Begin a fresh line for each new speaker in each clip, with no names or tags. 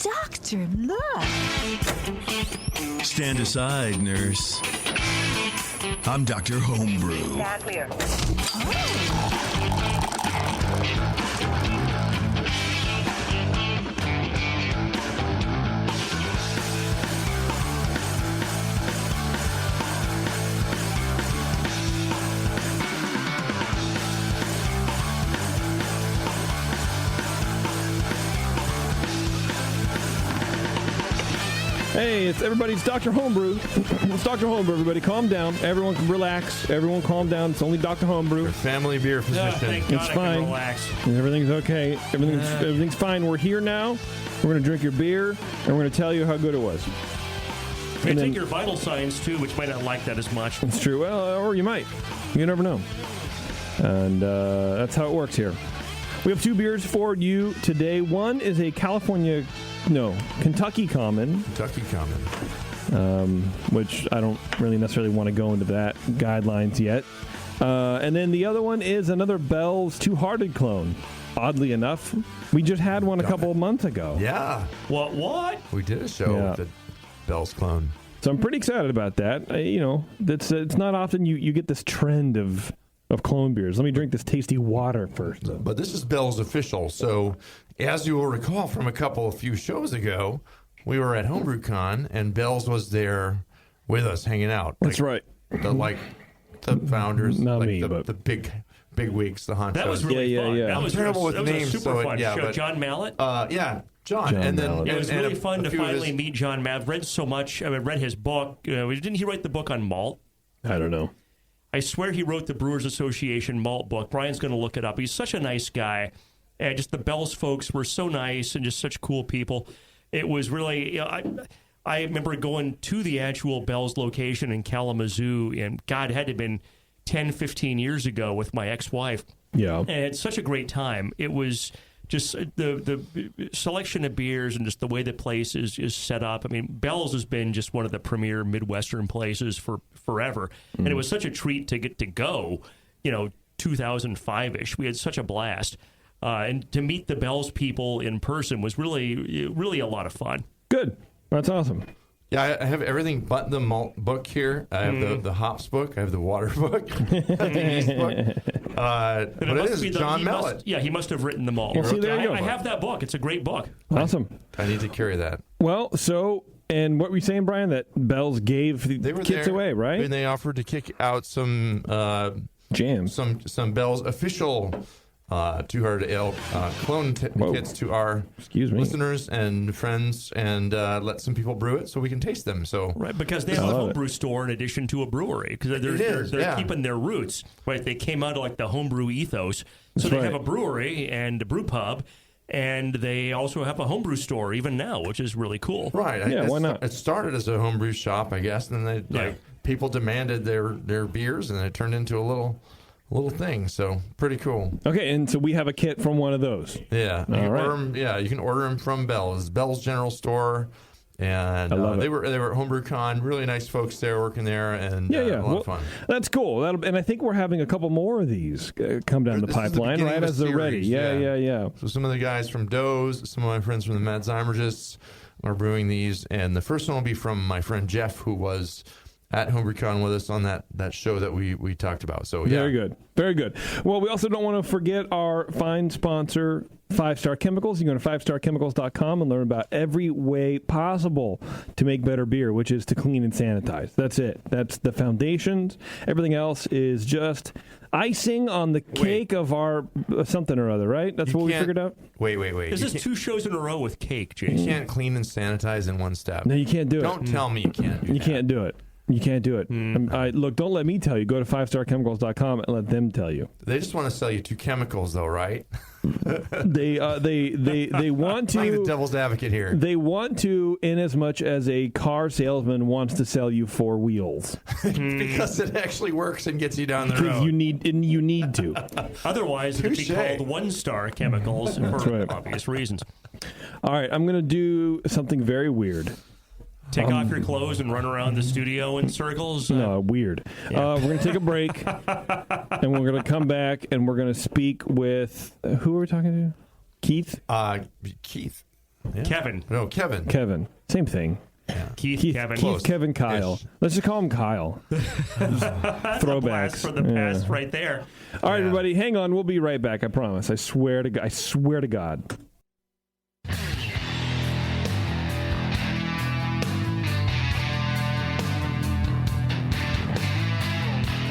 Doctor, look.
Stand aside, nurse. I'm Dr. Homebrew.
Stand clear.
Hey, it's Dr. Homebrew. It's Dr. Homebrew, everybody. Calm down. Everyone relax. Everyone calm down. It's only Dr. Homebrew.
Your family beer physician.
Thank God
It's
I
fine.
can relax.
Everything's okay. Everything's fine. We're here now. We're going to drink your beer, and we're going to tell you how good it was.
They take your vital signs, too, which might not like that as much.
It's true. Well, or you might. You never know. And that's how it works here. We have two beers for you today. One is a Kentucky Common.
Kentucky Common.
Which I don't really necessarily want to go into that guidelines yet. And then the other one is another Bell's Two-Hearted clone. Oddly enough, we just had one a couple of months ago.
Yeah.
What?
We did a show with the Bell's clone.
So I'm pretty excited about that. It's not often you get this trend of clone beers. Let me drink this tasty water first.
But this is Bell's official. So as you will recall from a few shows ago, we were at HomebrewCon and Bell's was there with us hanging out.
That's right.
The founders,
Not
like
me, but
the big wigs, the honchos.
That was really fun.
Yeah.
That was
terrible with
a
names,
super fun
yeah,
show.
but-
John Mallet.
Yeah, John. And then
Mallet.
It was
and
really
a
fun to
few of
finally
his-
meet John Mallet. I've read so much. I read his book. Didn't he write the book on malt?
I don't know.
I swear he wrote the Brewers Association malt book. Brian's going to look it up. He's such a nice guy. And just the Bell's folks were so nice and just such cool people. It was really, I remember going to the actual Bell's location in Kalamazoo, and God, it had to have been 10, 15 years ago with my ex-wife.
Yeah.
And it's such a great time. It was just the selection of beers and just the way the place is set up. I mean, Bell's has been just one of the premier Midwestern places for forever. And it was such a treat to get to go, 2005-ish. We had such a blast. And to meet the Bell's people in person was really, really a lot lot of fun.
Good. That's awesome.
Yeah, I have everything but the malt book here. I have the hops book. I have the water book. The yeast book. But it is John Mallet.
He must have written them all.
Well, see, there you go.
I have that book. It's a great book.
Awesome.
I need to carry that.
Well, and what were you saying, Brian? That Bell's gave the
They were
kits
there,
away, right?
And they offered to kick out some
jams,
some Bell's official Two-Hearted Ale clone kits to our listeners and friends, and let some people brew it so we can taste them. So
right, because they have a homebrew store in addition to a brewery, because they're keeping their roots. Right, they came out of like the homebrew ethos, so they have a brewery and a brew pub. And they also have a homebrew store even now, which is really cool.
Right.
Yeah, why not?
It started as a homebrew shop, I guess, and then people demanded their beers, and it turned into a little thing. So pretty cool.
Okay, and so we have a kit from one of those.
Yeah.
All right.
You can order them from Bell's General Store. And they were at HomebrewCon. Really nice folks there working there, and a lot of fun.
That's cool. And I think we're having a couple more of these come down the pipeline right as they're ready. Yeah.
So some of the guys from Doe's, some of my friends from the Madzheimergists are brewing these, and the first one will be from my friend Jeff, who was at HomebrewCon with us on that show that we talked about. So
Very good. Very good. Well, we also don't want to forget our fine sponsor, 5 Star Chemicals. You can go to 5starchemicals.com and learn about every way possible to make better beer, which is to clean and sanitize. That's it. That's the foundations. Everything else is just icing on the cake of our something or other, right? That's what we figured out?
Wait.
This is 2 shows in a row with cake, Jason.
You can't clean and sanitize in one step.
No, you can't do it.
Don't tell me you can't do that.
You can't do it. You can't do it. Look, don't let me tell you. Go to 5starchemicals.com and let them tell you.
They just want to sell you 2 chemicals, though, right?
They want to.
Playing the devil's advocate here.
They want to, in as much as a car salesman wants to sell you 4 wheels,
because it actually works and gets you down the road.
Because you need to.
Otherwise, it'd be called 1-Star Chemicals for obvious reasons.
All right, I'm going to do something very weird.
Take off your clothes and run around the studio in circles?
No, weird.
Yeah.
We're going to take a break, and we're going to come back, and we're going to speak with... who are we talking to? Keith?
Keith. Yeah.
Kevin.
No, Kevin.
Kevin. Same thing.
Keith, Kevin.
Keith, Kevin, Kyle.
Ish.
Let's just call him Kyle.
That's a
Throwbacks.
blast for the past right there.
All right,
Yeah.
everybody, hang on. We'll be right back. I promise. I swear to God.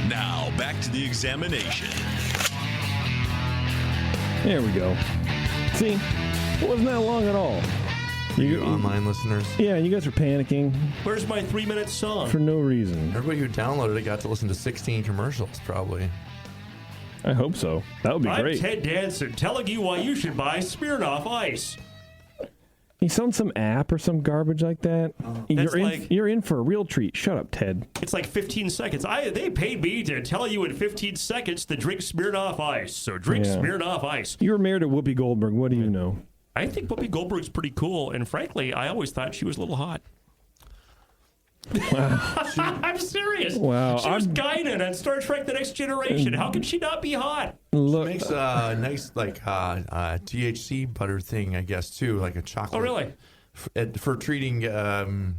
Now, back to the examination.
There we go. See, it wasn't that long at all.
You online listeners.
Yeah, you guys are panicking
Where's my 3-minute song?
for no reason.
Everybody who downloaded it got to listen to 16 commercials, probably.
I hope so. That would be
I'm
great.
Ted Danson telling you why you should buy Smirnoff Ice.
He's on some app or some garbage like that. You're in for a real treat. Shut up, Ted.
It's like 15 seconds. They paid me to tell you in 15 seconds to drink Smirnoff Ice. So drink
Yeah.
Smirnoff Ice.
You were married to Whoopi Goldberg. What do you know?
I think Whoopi Goldberg's pretty cool, and frankly, I always thought she was a little hot. I'm serious.
Wow.
She was Guinan on Star Trek: The Next Generation. How can she not be hot?
Look,
Makes a nice THC butter thing, I guess, too, like a chocolate.
Oh, really?
For treating
anything?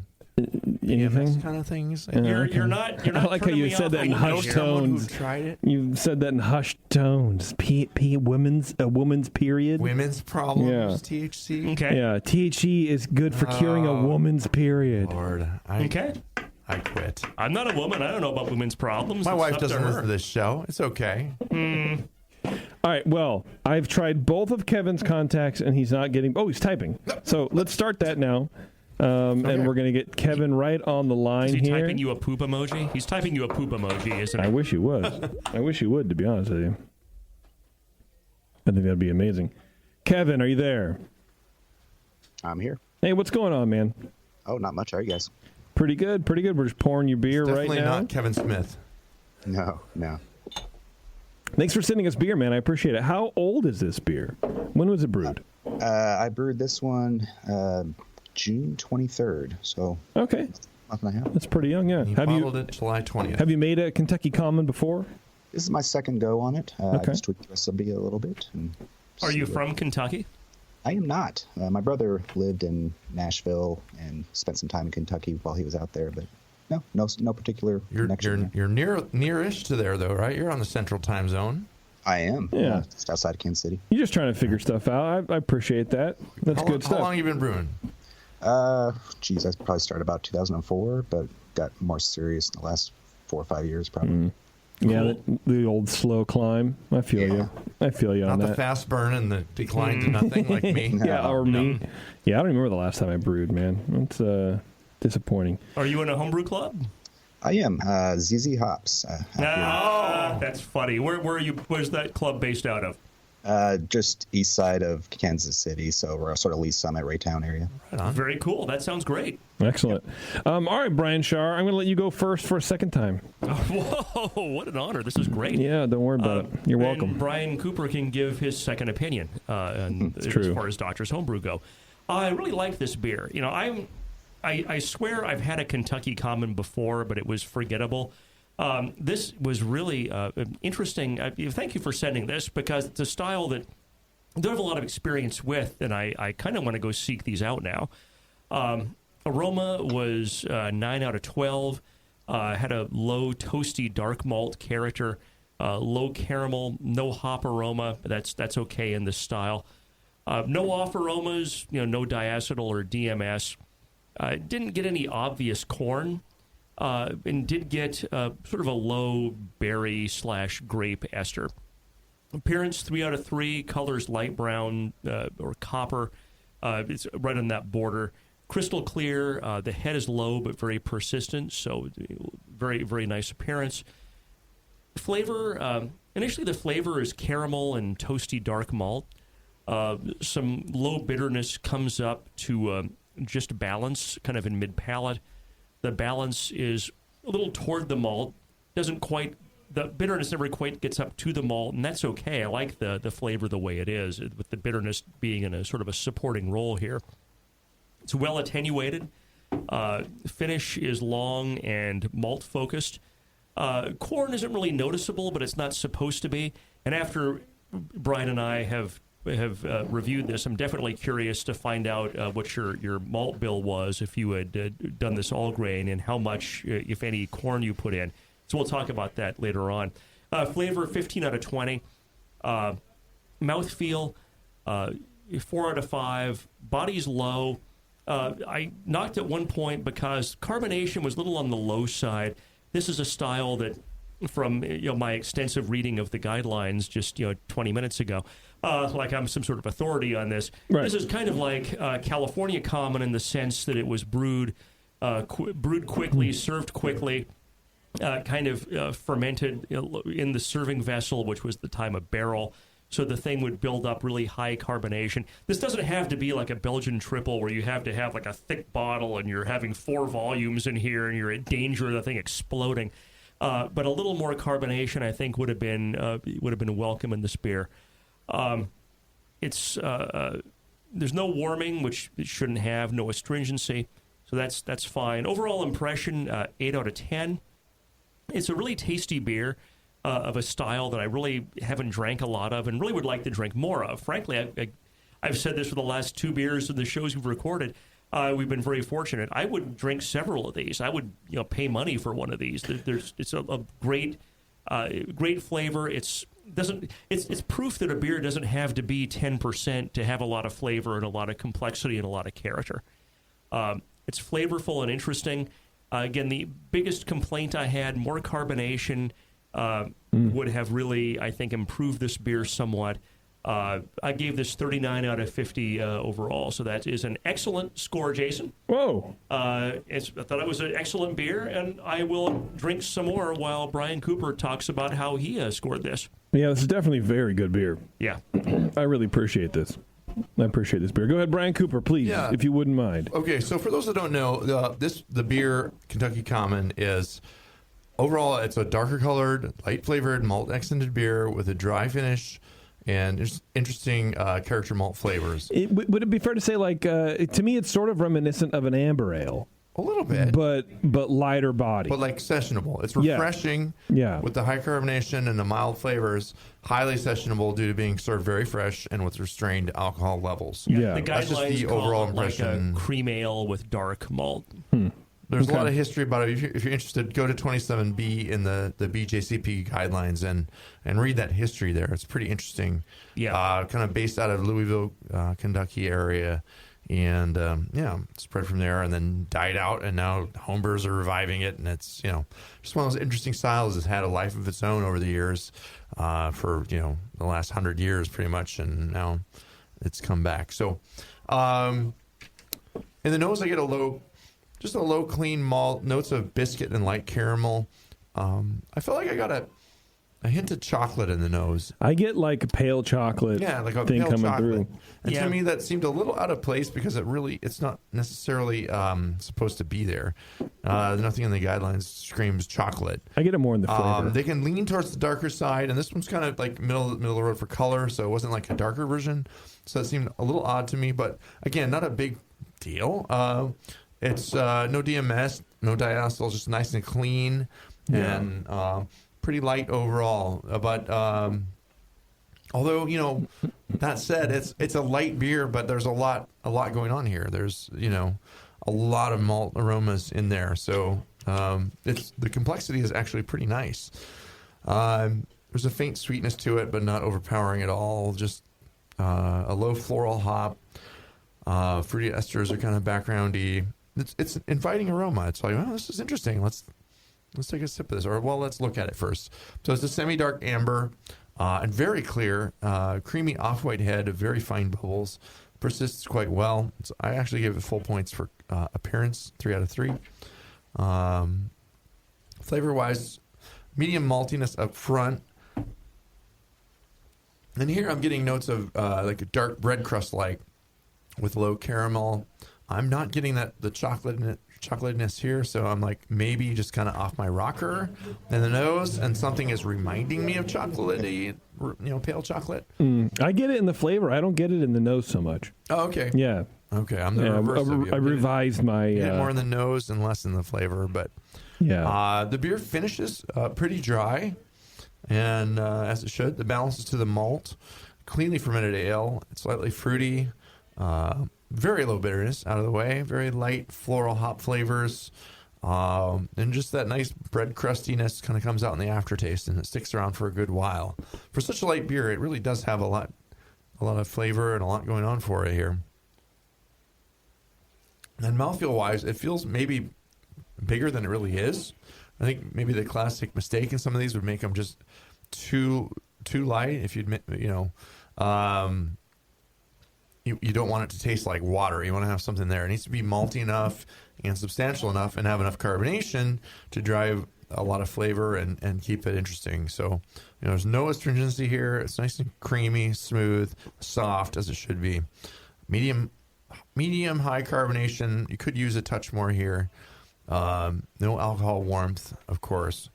EMS kind of things.
You're not.
I like how
turning
you
me
said
off
that in
on
hushed
Someone who
tones.
tried it.
You said that in hushed tones. Women's period.
Women's problems,
Yeah.
THC.
Okay.
Yeah, THC is good for curing a woman's period.
Lord,
Okay.
I quit.
I'm not a woman. I don't know about women's problems.
My
It's
wife
up to
doesn't
her.
listen to this show. It's okay.
All right, well, I've tried both of Kevin's contacts, and he's not getting... Oh, he's typing. So let's start that now. And we're going to get Kevin right on the line
Is he
here.
typing you a poop emoji? He's typing you a poop emoji, isn't
I
he?
wish he was. I wish he would, to be honest with you. I think that'd be amazing. Kevin, are you there?
I'm here.
Hey, what's going on, man?
Oh, not much. How are you guys?
Pretty good, pretty good. We're just pouring your beer right
Definitely
now.
not Kevin Smith.
No.
Thanks for sending us beer, man. I appreciate it. How old is this beer? When was it brewed?
I brewed this one June 23rd, so
Okay,
a month and a half.
that's pretty young, yeah.
He
Have
bottled
you
it July 20th.
have you made a Kentucky Common before?
This is my second go on it. I
Okay.
just tweaked the recipe a little bit. And
Are you
see
from Kentucky?
I am not. My brother lived in Nashville and spent some time in Kentucky while he was out there, but no particular connection.
You're nearish to there, though, right? You're on the Central Time Zone.
I am.
Yeah.
Just outside of Kansas City.
You're just trying to figure stuff out. I appreciate that. That's good
How
stuff.
long have you been brewing?
I probably started about 2004, but got more serious in the last 4 or 5 years, probably.
Yeah, the old slow climb. I feel you. I feel you on
Not the
that.
fast burn and the decline to nothing like me.
Yeah, or me. Yeah, I don't remember the last time I brewed, man. It's disappointing.
Are you in a homebrew club?
I am. ZZ Hops.
That's funny. Where's that club based out of?
Just east side of Kansas City, so we're sort of Lee Summit, Raytown area.
Very cool. That sounds great.
Excellent. All right, Brian Shar, I'm going to let you go first for a second time.
Whoa, what an honor. This is great.
Yeah, don't worry about it. You're
and
welcome.
Brian Cooper can give his second opinion as
true.
far as Doctor's Homebrew go. I really like this beer. You know, I swear I've had a Kentucky Common before, but it was forgettable. This was really interesting. Thank you for sending this, because it's a style that I don't have a lot of experience with, and I kind of want to go seek these out now. Aroma was 9 out of 12. Had a low toasty dark malt character, low caramel, no hop aroma. That's okay in this style. No off aromas, no diacetyl or DMS. Didn't get any obvious corn, and did get sort of a low berry / grape ester. Appearance 3 out of 3. Colors light brown or copper. It's right on that border. Crystal clear. The head is low but very persistent, so very, very nice appearance. Flavor, initially the flavor is caramel and toasty dark malt. Some low bitterness comes up to just balance, kind of in mid-palate. The balance is a little toward the malt. The bitterness never quite gets up to the malt, and that's okay. I like the flavor the way it is, with the bitterness being in a sort of a supporting role here. It's well attenuated. Finish is long and malt focused. Corn isn't really noticeable, but it's not supposed to be. And after Brian and I have have reviewed this, I'm definitely curious to find out what your malt bill was if you had done this all grain and how much, if any, corn you put in. So we'll talk about that later on. Flavor, 15 out of 20. Mouthfeel, 4 out of 5. Body's low. I knocked at one point because carbonation was a little on the low side. This is a style that, from my extensive reading of the guidelines just 20 minutes ago, like I'm some sort of authority on this.
Right.
This is kind of like California Common in the sense that it was brewed quickly, served quickly, kind of fermented in the serving vessel, which was the time a barrel. So the thing would build up really high carbonation. This doesn't have to be like a Belgian triple where you have to have like a thick bottle and you're having 4 volumes in here and you're in danger of the thing exploding. But a little more carbonation, I think, would have been welcome in this beer. There's no warming, which it shouldn't have. No astringency, so that's fine. Overall impression, 8 out of 10. It's a really tasty beer. Of a style that I really haven't drank a lot of and really would like to drink more of. Frankly, I've said this for the last 2 beers of the shows we've recorded. We've been very fortunate. I would drink several of these. I would pay money for one of these. It's a great flavor. It's proof that a beer doesn't have to be 10% to have a lot of flavor and a lot of complexity and a lot of character. It's flavorful and interesting. Again, the biggest complaint I had, more carbonation, would have really, I think, improved this beer somewhat. I gave this 39 out of 50 overall, so that is an excellent score, Jason.
Whoa.
I thought it was an excellent beer, and I will drink some more while Brian Cooper talks about how he scored this.
Yeah, this is definitely very good beer.
Yeah.
I really appreciate this. I appreciate this beer. Go ahead, Brian Cooper, please, if you wouldn't mind.
Okay, so for those that don't know, the beer, Kentucky Common, is... Overall, it's a darker colored, light flavored malt accented beer with a dry finish and just interesting character malt flavors.
Would it be fair to say, like, to me, it's sort of reminiscent of an amber ale?
A little bit.
But lighter body.
But like sessionable. It's refreshing with the high carbonation and the mild flavors. Highly sessionable due to being served very fresh and with restrained alcohol levels.
Yeah. The guidelines
That's just the overall impression.
Like a cream ale with dark malt.
There's a lot of history about it. If you're interested, go to 27B in the BJCP guidelines and read that history there. It's pretty interesting.
Yeah.
Kind of based out of Louisville, Kentucky area. And, spread from there and then died out. And now homebrewers are reviving it. And it's, just one of those interesting styles that's had a life of its own over the years for, the last 100 years pretty much. And now it's come back. So in the nose, I get a low, clean malt, notes of biscuit and light caramel. I feel like I got a hint of chocolate in the nose.
I get like a pale chocolate
like a
thing
pale
coming
chocolate.
through.
And to me, that seemed a little out of place because it's not necessarily supposed to be there. Nothing in the guidelines screams chocolate.
I get it more in the flavor.
They can lean towards the darker side, and this one's kind of like middle of the road for color, so it wasn't like a darker version. So it seemed a little odd to me, but again, not a big deal. It's no DMS, no diacetyl, just nice and clean and pretty light overall. But although, that said, it's a light beer, but there's a lot going on here. There's, a lot of malt aromas in there. So the complexity is actually pretty nice. There's a faint sweetness to it, but not overpowering at all. Just a low floral hop. Fruity esters are kind of backgroundy. It's an inviting aroma. It's like, oh, this is interesting. Let's take a sip of this. Or, well, let's look at it first. So it's a semi-dark amber and very clear, creamy off-white head of very fine bubbles. Persists quite well. I actually gave it full points for appearance, 3 out of 3. Flavor-wise, medium maltiness up front. And here I'm getting notes of like a dark bread crust-like with low caramel. I'm not getting the chocolatiness here, so I'm like maybe just kind of off my rocker in the nose, and something is reminding me of chocolatey, pale chocolate.
I get it in the flavor. I don't get it in the nose so much.
Oh, okay.
Yeah.
Okay, I'm the reverse of you.
I revised my...
Get more in the nose and less in the flavor, but the beer finishes pretty dry, and as it should. The balance is to the malt. cleanly fermented ale. It's slightly fruity, very low bitterness out of the way, very light floral hop flavors, and just that nice bread crustiness kind of comes out in the aftertaste, and it sticks around for a good while. For such a light beer, it really does have a lot of flavor and a lot going on for it here. And mouthfeel-wise, it feels maybe bigger than it really is. I think maybe the classic mistake in some of these would make them just too light. If you don't want it to taste like water. You want to have something there. It needs to be malty enough and substantial enough and have enough carbonation to drive a lot of flavor and keep it interesting. So, there's no astringency here. It's nice and creamy, smooth, soft as it should be. Medium high carbonation. You could use a touch more here. No alcohol warmth, of course.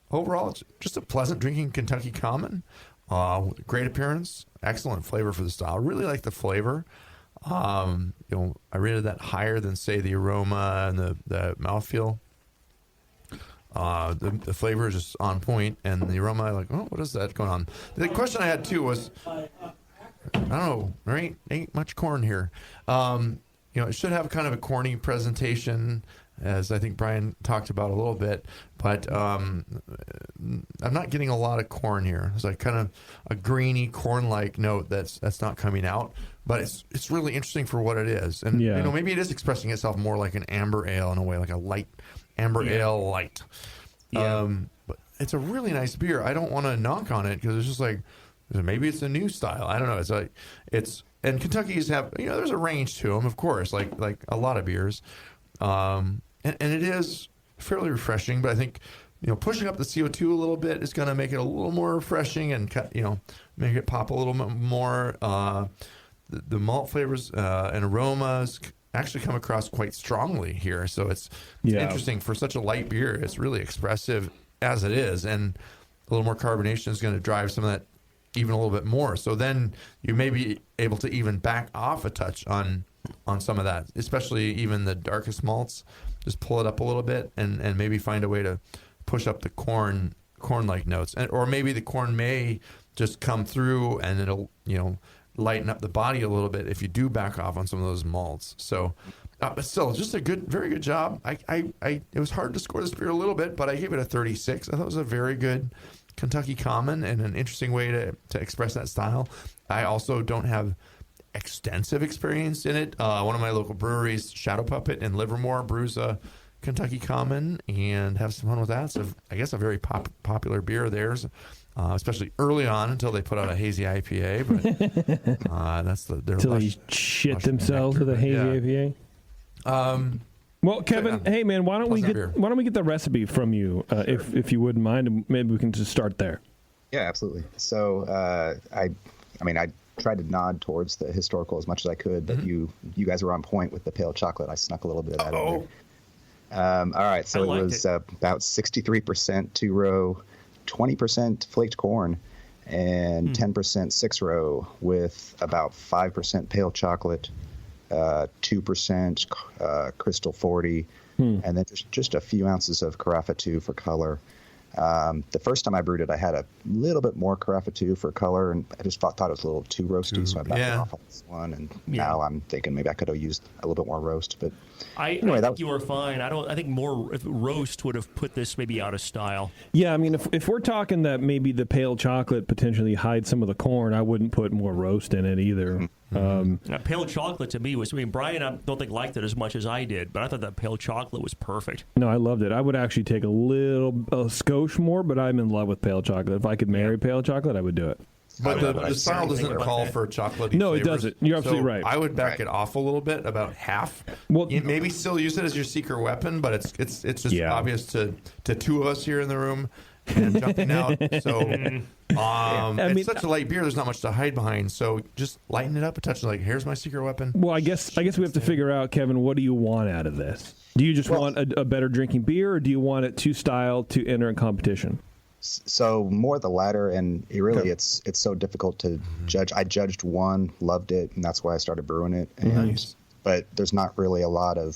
Overall, it's just a pleasant drinking Kentucky Common. Great appearance, excellent flavor for the style. Really like the flavor. I rated that higher than, say, the aroma and the mouthfeel. The flavor is just on point, and the aroma, like, oh, what is that going on? The question I had too was, I don't know, there ain't much corn here. It should have kind of a corny presentation, as I think Brian talked about a little bit, but I'm not getting a lot of corn here. It's like kind of a grainy corn-like note that's not coming out, but it's really interesting for what it is. And maybe it is expressing itself more like an amber ale in a way, like a light amber ale light.
Yeah.
But it's a really nice beer. I don't want to knock on it because it's just like, maybe it's a new style. I don't know. And Kentucky's have, there's a range to them, of course, like a lot of beers. And it is fairly refreshing, but I think, pushing up the CO2 a little bit is going to make it a little more refreshing and, make it pop a little bit more. The malt flavors and aromas actually come across quite strongly here. So it's interesting for such a light beer. It's really expressive as it is. And a little more carbonation is going to drive some of that even a little bit more. So then you may be able to even back off a touch on some of that, especially even the darkest malts. Just pull it up a little bit and maybe find a way to push up the corn-like notes. Or maybe the corn may just come through and it'll, lighten up the body a little bit if you do back off on some of those malts. So, but still, just very good job. It was hard to score this beer a little bit, but I gave it a 36. I thought it was a very good Kentucky Common and an interesting way to express that style. I also don't have extensive experience in it. One of my local breweries, Shadow Puppet in Livermore, brews a Kentucky Common and have some fun with that. So I guess a very popular beer of theirs, especially early on until they put out a hazy IPA. But that's their
until they shit themselves with a hazy IPA. Well, Kevin, hey man, why don't we get the recipe from you, if you wouldn't mind, and maybe we can just start there.
Yeah, absolutely. So I tried to nod towards the historical as much as I could, but you guys were on point with the pale chocolate. I snuck a little bit of that in there. All right, so it was about 63% two-row, 20% flaked corn, and 10% 6-row with about 5% pale chocolate, 2% Crystal 40, and then just a few ounces of Carafa 2 for color. The first time I brewed it, I had a little bit more Carafa 2 for color, and I just thought it was a little too roasty, so I backed it off on this one. And now I'm thinking maybe I could have used a little bit more roast. But
I think you were fine. I think more roast would have put this maybe out of style.
Yeah, I mean, if we're talking that maybe the pale chocolate potentially hides some of the corn, I wouldn't put more roast in it either.
Pale chocolate to me was, Brian, I don't think liked it as much as I did, but I thought that pale chocolate was perfect.
No, I loved it. I would actually take a skosh more, but I'm in love with pale chocolate. If I could marry pale chocolate, I would do it.
But the style doesn't call for chocolatey
No,
flavors.
It doesn't. You're absolutely right.
I would back it off a little bit, about half.
Well,
you maybe still use it as your secret weapon, but it's just obvious to two of us here in the room and jumping out. So it's such a light beer. There's not much to hide behind. So just lighten it up a touch. Like, here's my secret weapon.
Well, I guess we have to figure out, Kevin, what do you want out of this? Do you just want a better drinking beer, or do you want it to style to enter in competition?
So more the latter, and it's so difficult to judge. I judged one, loved it, and that's why I started brewing it. And,
nice.
But there's not really a lot of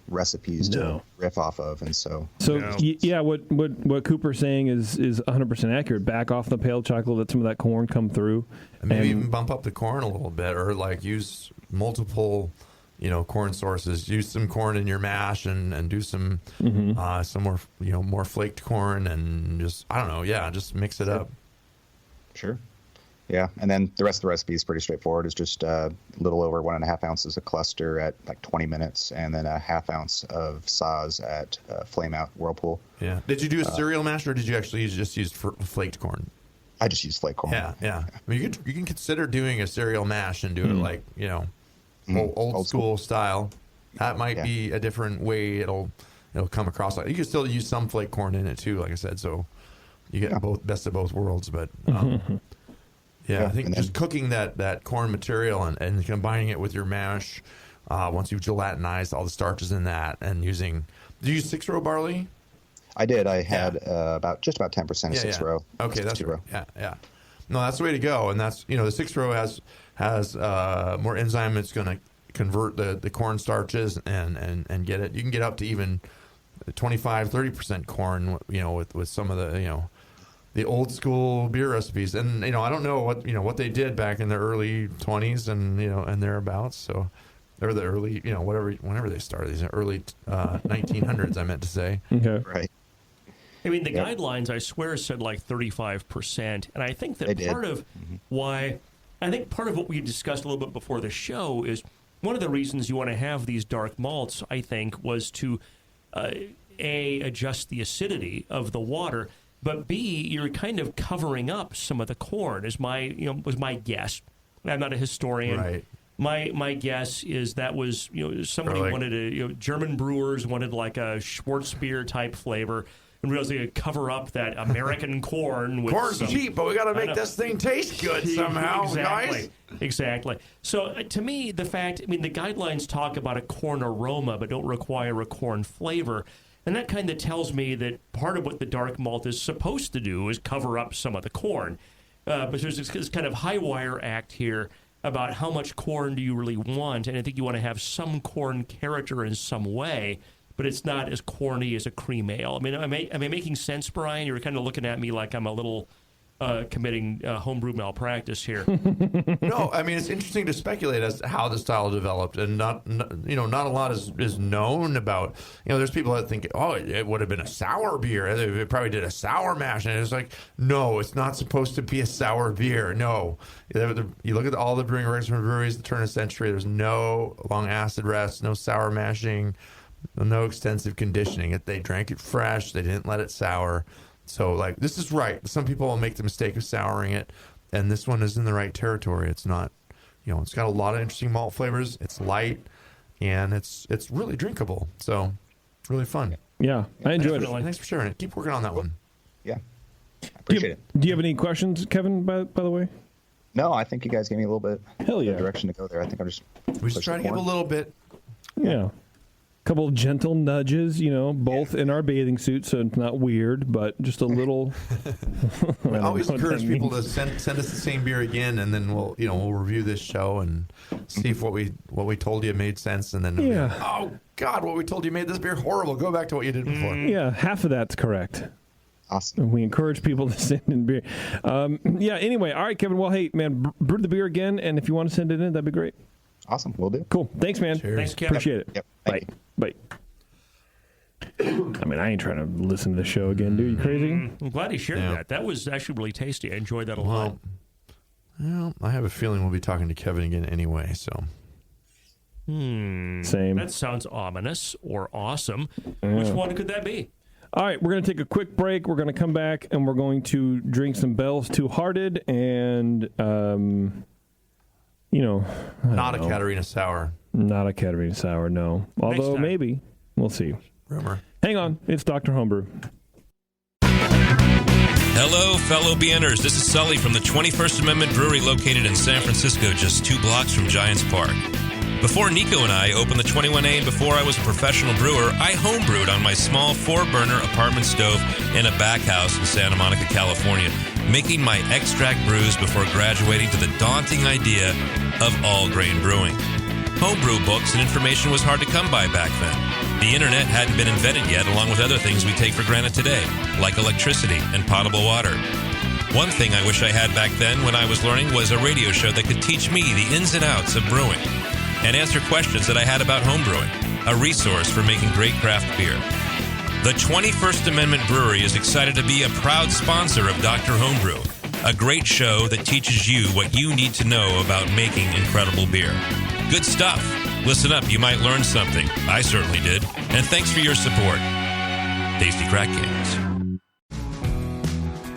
recipes to riff off of, and so
what Cooper's saying is 100% accurate. Back off the pale chocolate, let some of that corn come through,
and maybe even bump up the corn a little bit, or like use multiple corn sources. Use some corn in your mash and do some more more flaked corn, and just just mix it up.
Sure. Yeah, and then the rest of the recipe is pretty straightforward. It's just a little over 1.5 ounces of cluster at like 20 minutes, and then a 1/2 ounce of Saaz at flame out whirlpool.
Yeah. Did you do a cereal mash, or did you actually just use flaked corn?
I just used flaked corn.
Yeah. I mean, you can consider doing a cereal mash and do it like old school style. That might be a different way it'll come across. You can still use some flaked corn in it too, like I said. So you get best of both worlds, but. I think just cooking that corn material and combining it with your mash, once you've gelatinized all the starches in that, and did you use 6-row barley?
I did. I had about 10% of 6-row.
Okay, that's right. Yeah. No, that's the way to go. And that's the 6-row has more enzyme. It's going to convert the corn starches and get it. You can get up to even 25-30% corn. With some of the old school beer recipes, and I don't know what they did back in the early 20s and thereabouts. So, or the early whenever they started these early 1900s. I meant to say.
Okay. Right.
I mean, the guidelines I swear said like 35%, and I think that part of what we discussed a little bit before the show is one of the reasons you want to have these dark malts. I think was to adjust the acidity of the water. But B, you're kind of covering up some of the corn. Was my guess. I'm not a historian.
Right.
My guess is that was somebody wanted German brewers wanted like a Schwarzbier type flavor, and realized they could cover up that American corn.
Corn's cheap, but we got to make this thing taste good somehow, guys.
Exactly. So to me, the guidelines talk about a corn aroma, but don't require a corn flavor. And that kind of tells me that part of what the dark malt is supposed to do is cover up some of the corn. But there's this kind of high wire act here about how much corn do you really want. And I think you want to have some corn character in some way, but it's not as corny as a cream ale. I mean, am I making sense, Brian? You're kind of looking at me like I'm a little committing homebrew malpractice here.
No, I mean, it's interesting to speculate as to how the style developed, and not a lot is known about. There's people that think, it would have been a sour beer. They probably did a sour mash, and it's like, no, it's not supposed to be a sour beer. No, you look at all the brewing records from breweries at the turn of the century. There's no long acid rest, no sour mashing, no extensive conditioning. They drank it fresh. They didn't let it sour. So, this is right. Some people will make the mistake of souring it, and this one is in the right territory. It's not, it's got a lot of interesting malt flavors. It's light, and it's really drinkable. So, it's really fun.
Yeah, I enjoyed it.
Thanks for sharing it. Keep working on that one.
Yeah, I appreciate it.
Do you have any questions, Kevin, by the way?
No, I think you guys gave me a little bit
of
direction to go there. I think I'm just...
We should try to give a little bit.
Yeah. Couple of gentle nudges, both in our bathing suits, so it's not weird, but just a little.
I always encourage people to send us the same beer again, and then we'll review this show and see if what we told you made sense, and then oh God, what we told you made this beer horrible. Go back to what you did before.
Yeah, half of that's correct.
Awesome.
We encourage people to send in beer. Anyway, all right, Kevin. Well, hey, man, brew the beer again, and if you want to send it in, that'd be great.
Awesome, we'll do.
Cool. Thanks, man.
Cheers.
Thanks, Kevin.
Appreciate it.
Yep.
Bye. Bye. I mean, I ain't trying to listen to the show again, dude. You crazy?
I'm glad he shared that. That was actually really tasty. I enjoyed that a lot.
Well, I have a feeling we'll be talking to Kevin again anyway, so.
Same.
That sounds ominous or awesome. Which one could that be?
All right, we're going to take a quick break. We're going to come back, and we're going to drink some Bell's Two Hearted and,
not a Catarina Sour.
Not a Catarina Sour, no. Although maybe. We'll see.
Rumor.
Hang on. It's Dr. Homebrew.
Hello, fellow BNers. This is Sully from the 21st Amendment Brewery located in San Francisco, just 2 blocks from Giants Park. Before Nico and I opened the 21A and before I was a professional brewer, I homebrewed on my small 4-burner apartment stove in a back house in Santa Monica, California, making my extract brews before graduating to the daunting idea of all-grain brewing. Homebrew books and information was hard to come by back then. The internet hadn't been invented yet, along with other things we take for granted today, like electricity and potable water. One thing I wish I had back then when I was learning was a radio show that could teach me the ins and outs of brewing and answer questions that I had about homebrewing, a resource for making great craft beer. The 21st Amendment Brewery is excited to be a proud sponsor of Dr. Homebrew, a great show that teaches you what you need to know about making incredible beer. Good stuff. Listen up, you might learn something. I certainly did. And thanks for your support. Tasty Crack Kings.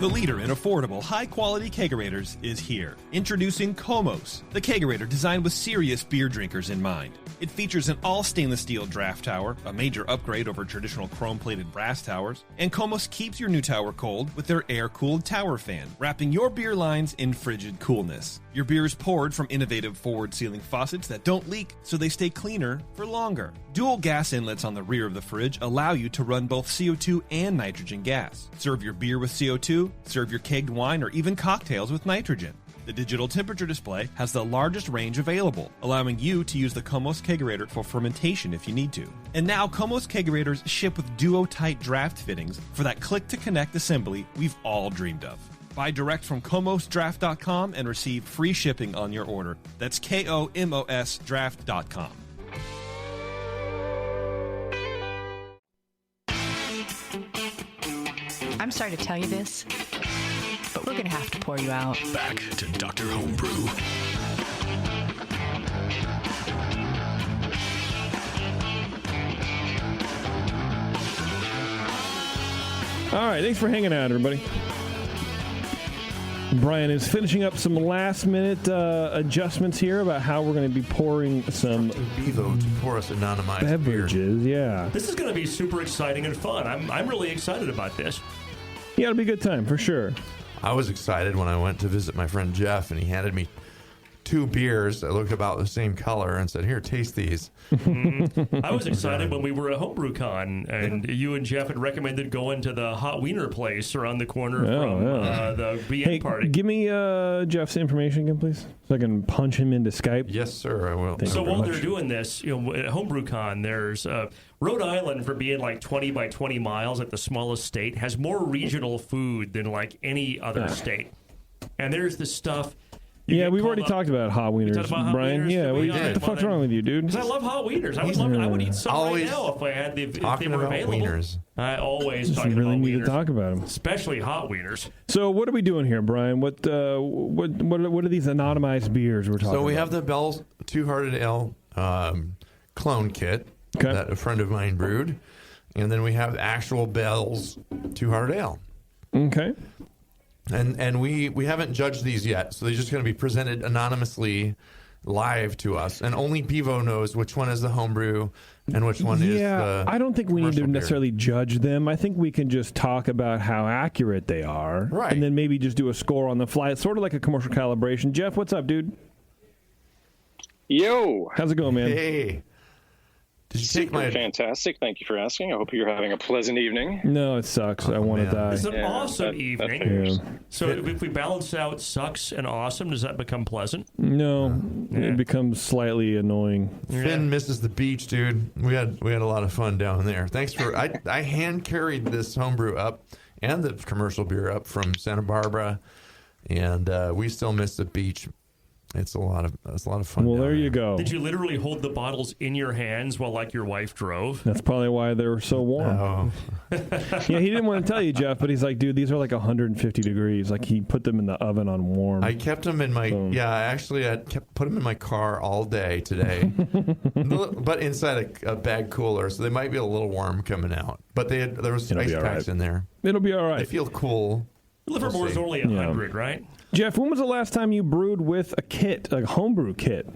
The leader in affordable, high-quality kegerators is here. Introducing Komos, the kegerator designed with serious beer drinkers in mind. It features an all-stainless steel draft tower, a major upgrade over traditional chrome-plated brass towers, and Komos keeps your new tower cold with their air-cooled tower fan, wrapping your beer lines in frigid coolness. Your beer is poured from innovative forward-sealing faucets that don't leak, so they stay cleaner for longer. Dual gas inlets on the rear of the fridge allow you to run both CO2 and nitrogen gas. Serve your beer with CO2, serve your kegged wine, or even cocktails with nitrogen. The digital temperature display has the largest range available, allowing you to use the Komos kegerator for fermentation if you need to. And now Komos kegerators ship with duo-tight draft fittings for that click-to-connect assembly we've all dreamed of. Buy direct from KomosDraft.com and receive free shipping on your order. That's KOMOS Draft.com.
I'm sorry to tell you this, but we're going to have to pour you out.
Back to Dr. Homebrew.
All right, thanks for hanging out, everybody. Brian is finishing up some last-minute adjustments here about how we're going to be pouring some
Bevo to pour us anonymized
beverages.
beer.
Yeah,
This is going to be super exciting and fun. I'm really excited about this.
yeah, it'll be a good time for sure.
I was excited when I went to visit my friend Jeff, and he handed me 2 beers that looked about the same color and said, "Here, taste these."
I was excited when we were at HomebrewCon, and you and Jeff had recommended going to the Hot Wiener place around the corner from the BN
Hey,
party.
give me Jeff's information again, please, so I can punch him into Skype.
Yes, sir, I will.
So while they're doing this, at HomebrewCon, there's Rhode Island, for being like 20 by 20 miles at the smallest state, has more regional food than like any other state. And there's the stuff.
Yeah, we've already talked about hot wieners,
talked about hot
Brian.
wieners?
Yeah,
We
what
did.
the fuck's wrong with you, dude?
Because I love hot wieners. I would eat some right now if I had if they
Talking
were
about
available.
wieners.
I always
You
talk
really
about
need
wieners.
to talk about them.
Especially hot wieners.
So, what are we doing here, Brian? What are these anonymized beers we're talking about?
So we have the Bell's Two-Hearted Ale clone kit that a friend of mine brewed, and then we have the actual Bell's Two-Hearted Ale.
Okay.
And we haven't judged these yet, so they're just going to be presented anonymously live to us, and only Bevo knows which one is the homebrew and which one is the
Yeah, I don't think we need to
commercial beer.
necessarily judge them. I think we can just talk about how accurate they are,
Right.
and then maybe just do a score on the fly. It's sort of like a commercial calibration. Jeff, what's up, dude?
Yo.
How's it going, man?
Hey. Did you take my...
Fantastic. Thank you for asking. I hope you're having a pleasant evening.
No, it sucks. I want to
man.
die.
It's an
Yeah,
awesome
that
evening.
figures.
So if we balance out sucks and awesome, does that become pleasant?
No, it becomes slightly annoying.
Finn misses the beach, dude. We had a lot of fun down there. Thanks for I hand carried this homebrew up and the commercial beer up from Santa Barbara, and we still miss the beach. It's a lot of fun.
Well,
down
there you go.
Did you literally hold the bottles in your hands while like your wife drove?
That's probably why they're so warm.
Oh,
Yeah, he didn't want to tell you, Jeff, but he's like, dude, these are like 150 degrees. Like, he put them in the oven on warm.
I kept them in my I put them in my car all day today, but inside a bag cooler, so they might be a little warm coming out. But there was
It'll
ice
be all
packs
right.
in there.
It'll be all right.
They feel cool.
Livermore is only 100, right?
Jeff, when was the last time you brewed with a kit, like a homebrew kit?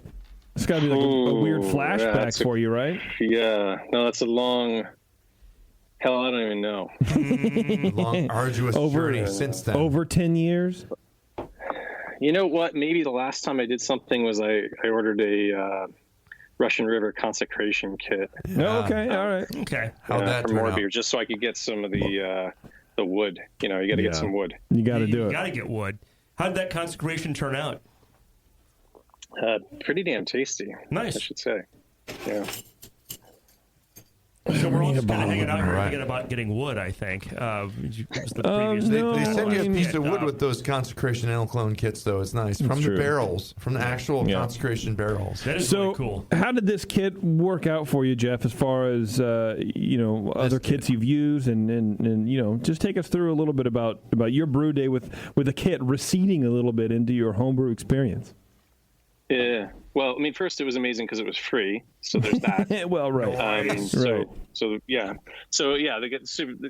It's got to be like a weird flashback for you, right?
Yeah. No, that's a long... Hell, I don't even know.
Long, arduous journey since then.
Over 10 years?
You know what? Maybe the last time I did something was I ordered a Russian River consecration kit.
Oh, okay, all right.
Okay.
How'd that
for
turn
more
out?
beer, just so I could get some of the wood. You know, you got to get some wood.
You got to do
You
it.
got to get wood. How did that consecration turn out?
Pretty damn tasty.
Nice.
I should say. Yeah.
So we're all just kind of hanging out here thinking about getting wood, I think.
They send you a piece of wood with those consecration ale clone kits, though. It's nice. From the barrels, from the actual consecration barrels.
That is really cool.
How did this kit work out for you, Jeff, as far as, other kits you've used? And just take us through a little bit about your brew day with the kit receding a little bit into your homebrew experience.
Yeah. Well, I mean, first it was amazing because it was free, so there's that.
Well, right.
Right.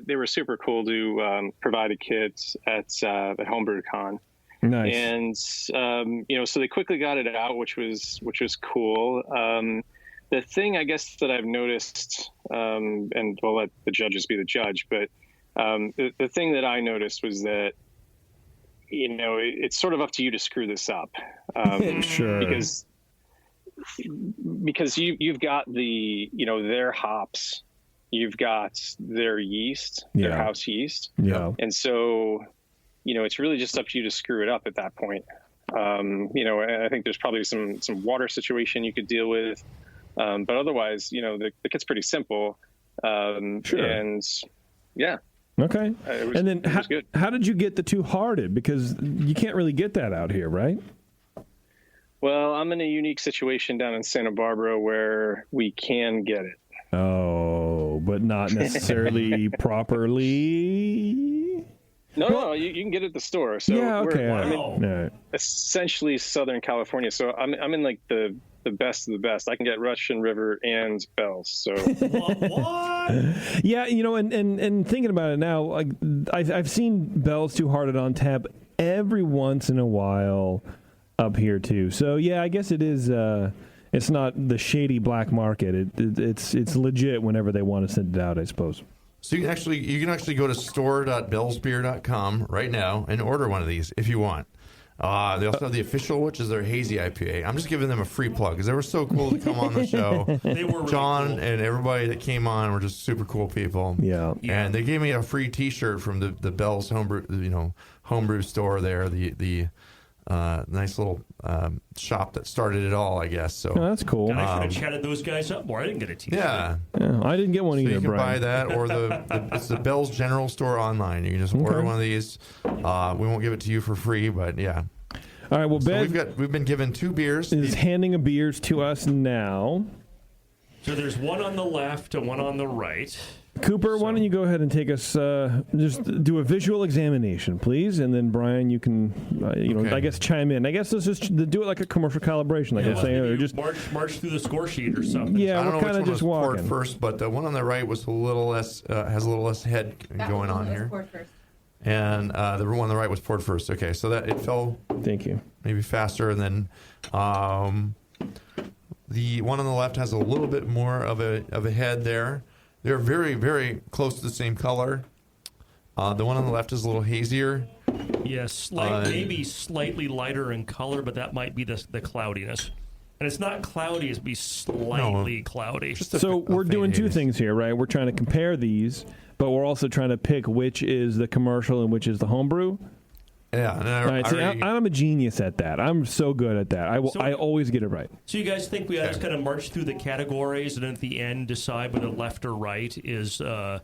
They were super cool to provide a kit at the Homebrew Con.
Nice.
And so they quickly got it out, which was cool. The thing I guess that I've noticed, and we'll let the judges be the judge, but the thing that I noticed was that it's sort of up to you to screw this up.
Sure.
Because you've got their hops, you've got their yeast, their house yeast.
Yeah.
And so, it's really just up to you to screw it up at that point. And I think there's probably some water situation you could deal with. But otherwise, the kit's pretty simple.
Sure.
And yeah.
Okay. And then how did you get the two-hearted? Because you can't really get that out here, right?
Well, I'm in a unique situation down in Santa Barbara where we can get it.
Oh, but not necessarily properly?
No, you can get it at the store. So I'm in essentially Southern California. So I'm in like the best of the best. I can get Russian River and Bell's. So
what?
Yeah, and thinking about it now, like I've seen Bell's Two-Hearted on tap every once in a while up here too. So yeah, I guess it is. It's not the shady black market. It's legit whenever they want to send it out, I suppose.
So you can actually go to store.bellsbeer.com right now and order one of these if you want. They also have the official, which is their hazy IPA. I'm just giving them a free plug because they were so cool to come on the show.
They were really
John
cool.
and everybody that came on were just super cool people.
Yeah.
And they gave me a free T-shirt from the Bell's homebrew store there. The nice little shop that started it all, I guess. So
that's cool.
God, I should have chatted those guys up more. I didn't get a T-shirt.
Yeah,
I didn't get one
so
either.
You can
Brian.
buy that, or it's the Bell's General Store online. You can just order one of these. We won't give it to you for free, but yeah.
All right. Well, Ben,
we've been given 2 beers.
Is handing a beers to us now.
So there's one on the left and one on the right.
Cooper, why don't you go ahead and take us, just do a visual examination, please, and then Brian, you can,
Okay.
I guess chime in. I guess let's just do it like a commercial calibration, like I was saying earlier. Just
march through the score sheet or something.
Yeah,
I don't
we're
know
kind of
which
just
one was
walking.
poured first, but the one on the right was a little less has a little less head going on here.
Poured first.
And the one on the right was poured first. Okay, so that it fell.
Thank you.
Maybe faster, and then the one on the left has a little bit more of a head there. They're very, very close to the same color. The one on the left is a little hazier.
Yes, maybe slightly lighter in color, but that might be the cloudiness. And it's not cloudy; it's be slightly cloudy.
So we're doing two things here, right? We're trying to compare these, but we're also trying to pick which is the commercial and which is the homebrew.
Yeah, and
I'm a genius at that. I'm so good at that. I always get it right.
So you guys think we ought to kind of march through the categories and at the end decide whether left or right is the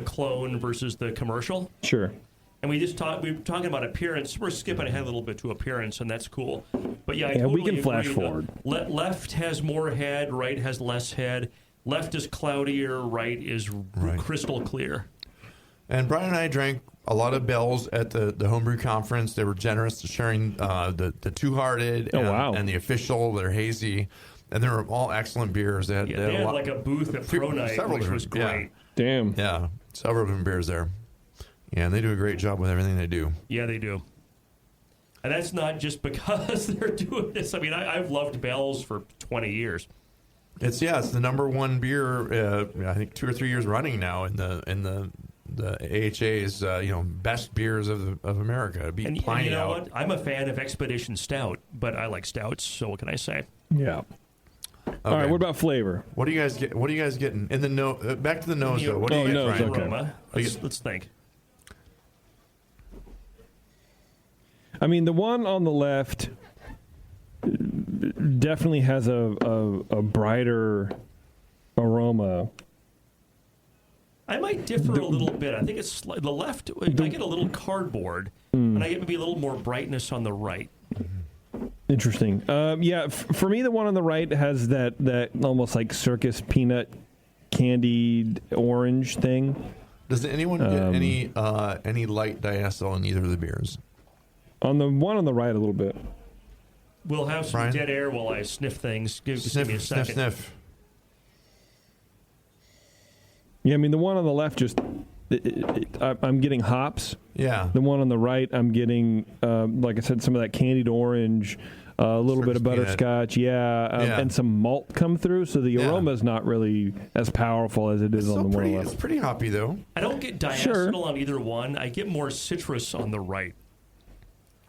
clone versus the commercial?
Sure.
And we were talking about appearance. We're skipping ahead a little bit to appearance, and that's cool. But yeah, I totally
we can flash
agree.
forward.
Left has more head, right has less head. Left is cloudier, right is crystal clear.
And Brian and I drank a lot of Bell's at the Homebrew Conference. They were generous to sharing the Two-Hearted and the official. They're hazy. And they were all excellent beers. They had
like a booth at Pro Night, which was great.
Yeah.
Damn.
Yeah, several different beers there. Yeah, and they do a great job with everything they do.
Yeah, they do. And that's not just because they're doing this. I mean, I've loved Bell's for 20 years.
It's the number one beer. I think 2 or 3 years running now in the AHA's best beers of America.
And you know what? I'm a fan of Expedition Stout, but I like stouts. So what can I say?
Yeah. Okay. All right. What about flavor?
What do you guys get? What are you guys getting in the nose? Back to the nose though. What do you get?
Okay.
Aroma. Let's think.
I mean, the one on the left definitely has a brighter aroma.
I might differ a little bit. I think it's the left. I get a little cardboard, and I get maybe a little more brightness on the right.
Interesting. For me, the one on the right has that almost like circus peanut candied orange thing.
Does anyone get any light diacetyl in either of the beers?
On the one on the right, a little bit.
We'll have some dead air while I sniff things. Give me a second.
Sniff.
Yeah, I mean, the one on the left I'm getting hops.
Yeah.
The one on the right, I'm getting, like I said, some of that candied orange, a little bit of butterscotch, and some malt come through. So the aroma is not really as powerful as it is on the one on the left.
It's pretty hoppy, though.
I don't get diacetyl on either one. I get more citrus on the right.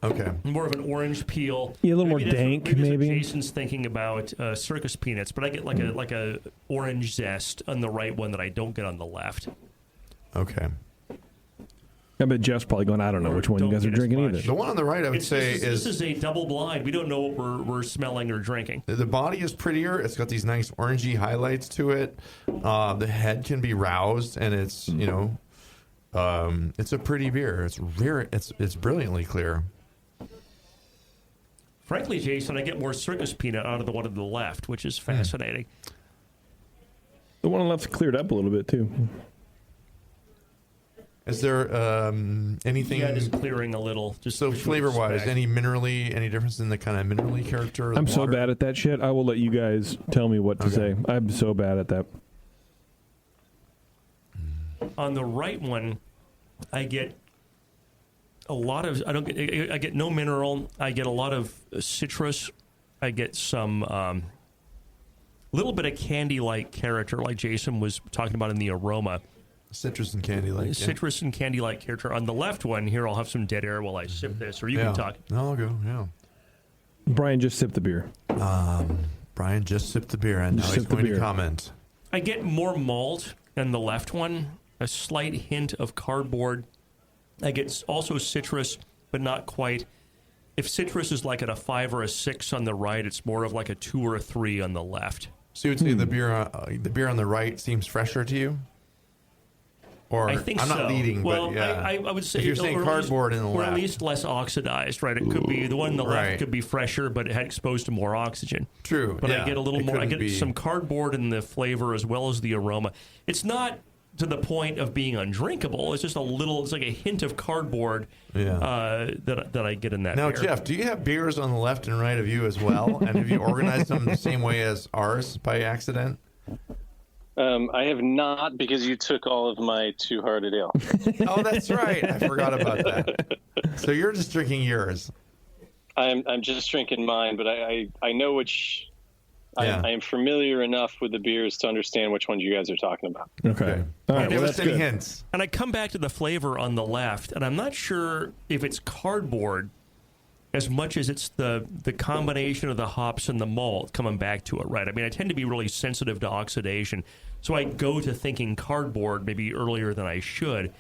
Okay.
More of an orange peel.
Yeah, a little more dank, maybe.
Jason's thinking about circus peanuts, but I get like a orange zest on the right one that I don't get on the left.
Okay.
I bet Jeff's probably going, I don't know which one you guys are drinking either.
The one on the right, I would say,
this is a double blind. We don't know what we're smelling or drinking.
The body is prettier. It's got these nice orangey highlights to it. The head can be roused, and it's it's a pretty beer. It's brilliantly clear.
Frankly, Jason, I get more circus peanut out of the one on the left, which is fascinating.
The one on the left's cleared up a little bit, too.
Is there anything?
Yeah, just clearing a little. Just
so flavor-wise, any difference in the kind of minerally character?
I'm so bad at that shit. I will let you guys tell me what to say. I'm so bad at that.
On the right one, I get a lot of. I get no mineral. I get a lot of citrus. I get some little bit of candy-like character, like Jason was talking about in the aroma.
Citrus and candy-like.
Citrus and candy-like character. On the left one, here I'll have some dead air while I sip this, or you can talk.
No, I'll go, yeah.
Brian just sipped the beer.
Brian just sipped the beer, and now he's going to comment.
I get more malt in the left one, a slight hint of cardboard. I get also citrus, but not quite. If citrus is like at a 5 or a 6 on the right, it's more of like a 2 or a 3 on the left.
So you would say the beer on the right seems fresher to you? Or
I think
I'm not leading,
well,
but yeah.
I would say
if you're saying cardboard in the left,
or at least less oxidized, right? It could be the one in the left could be fresher, but it had exposed to more oxygen.
True,
but I get a little more. I get some cardboard in the flavor as well as the aroma. It's not to the point of being undrinkable. It's just a little. It's like a hint of cardboard that I get in that.
Now,
beer.
Jeff, do you have beers on the left and right of you as well? And have you organized them the same way as ours by accident?
I have not, because you took all of my Two-Hearted Ale.
Oh, that's right. I forgot about that. So you're just drinking yours.
I'm just drinking mine, but I know which. Yeah. I am familiar enough with the beers to understand which ones you guys are talking about.
Okay. All right.
Give
Well,
us any hints.
And I come back to the flavor on the left, and I'm not sure if it's cardboard as much as it's the combination of the hops and the malt coming back to it, right? I mean, I tend to be really sensitive to oxidation, so I go to thinking cardboard maybe earlier than I should.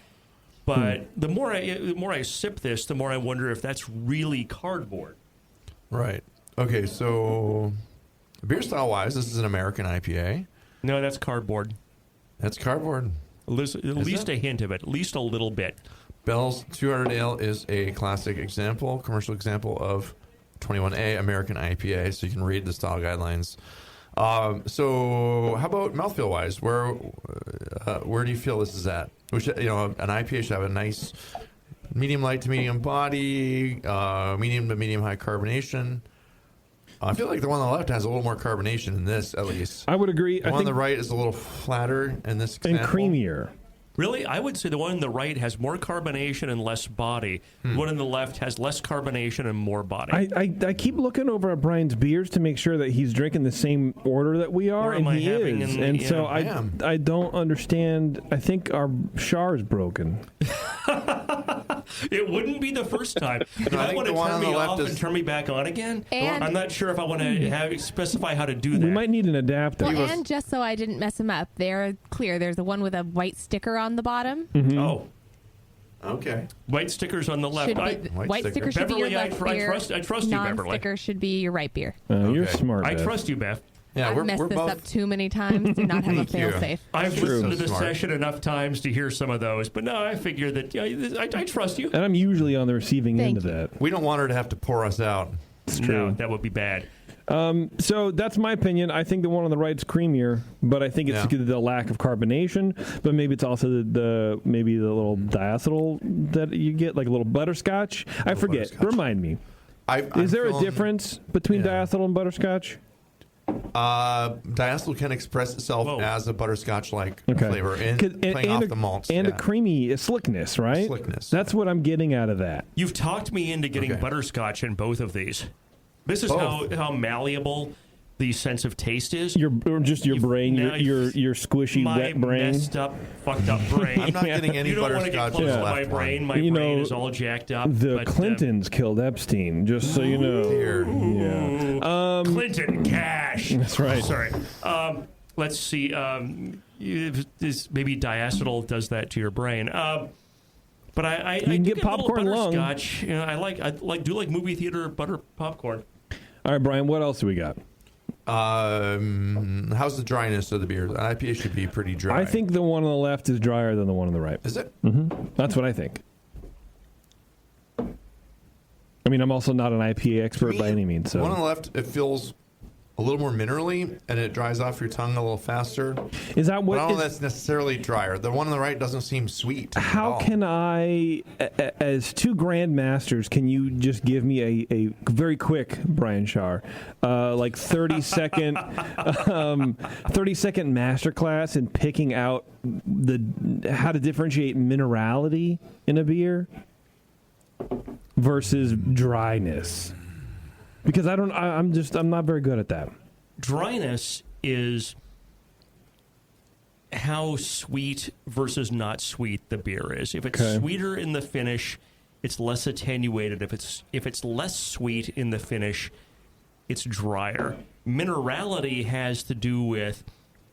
But the more I sip this, the more I wonder if that's really cardboard.
Right. Okay, so beer style-wise, this is an American IPA.
No, that's cardboard.
That's cardboard.
At least a hint of it, at least a little bit.
Bell's 200 Ale is a classic example, commercial example of 21A American IPA, so you can read the style guidelines. So how about mouthfeel-wise? Where do you feel this is at? Which, an IPA should have a nice medium light to medium body, medium to medium high carbonation. I feel like the one on the left has a little more carbonation in this, at least.
I would agree.
The one on the right is a little flatter in this example.
And creamier.
Really? I would say the one on the right has more carbonation and less body. The one on the left has less carbonation and more body.
I keep looking over at Brian's beers to make sure that he's drinking the same order that we are, and he is. So I don't understand. I think our Char is broken.
It wouldn't be the first time. If I want to turn me off and turn me back on again, I'm not sure if I want to specify how to do that.
We might need an adapter.
Well, and just so I didn't mess them up, they're clear. There's the one with a white sticker on the bottom.
Mm-hmm. Oh.
Okay.
White stickers on the left.
White sticker should be your
Beverly,
left beer.
I trust you, Beverly.
Non-sticker should be your right beer.
You're smart,
I
Bev.
trust you, Beth.
Yeah,
I've messed this up too many times. Do not have a fail-safe.
I've listened to the
Smart.
session enough times to hear some of those, but no, I figure that I trust you.
And I'm usually on the receiving end of that.
We don't want her to have to pour us out.
It's true.
No, that would be bad.
So that's my opinion. I think the one on the right's creamier, but I think it's the lack of carbonation. But maybe it's also the little diacetyl that you get, like a little butterscotch. I forget.
Butterscotch.
Remind me. Is there a difference between diacetyl and butterscotch?
Diacetyl can express itself as a butterscotch-like flavor playing off the malts.
And a creamy slickness, right?
Slickness.
That's what I'm getting out of that.
You've talked me into getting butterscotch in both of these. This is how malleable the sense of taste is.
Your brain, your squishy wet brain,
messed up, fucked up brain.
I'm not getting any butterscotch
in
the
my
left
brain.
one.
My brain is all jacked up.
The Clintons killed Epstein, just so you know.
Clinton cash.
That's right.
Sorry. Let's see. Maybe diacetyl does that to your brain. But I
can get popcorn lung.
Butterscotch. You know, I like movie theater butter popcorn.
All right, Brian. What else do we got?
How's the dryness of the beer? The IPA should be pretty dry.
I think the one on the left is drier than the one on the right.
Is it?
Mm-hmm. That's what I think. I mean, I'm also not an IPA expert by any means. So
the one on the left, it feels a little more minerally, and it dries off your tongue a little faster.
Is that what?
But I don't know that's necessarily drier. The one on the right doesn't seem sweet.
How can I, as two grandmasters, can you just give me a very quick, Brian Shar, like 30-second masterclass in picking out how to differentiate minerality in a beer versus dryness? Because I'm not very good at that.
Dryness is how sweet versus not sweet the beer is. If it's sweeter in the finish, it's less attenuated. If it's less sweet in the finish, it's drier. Minerality has to do with,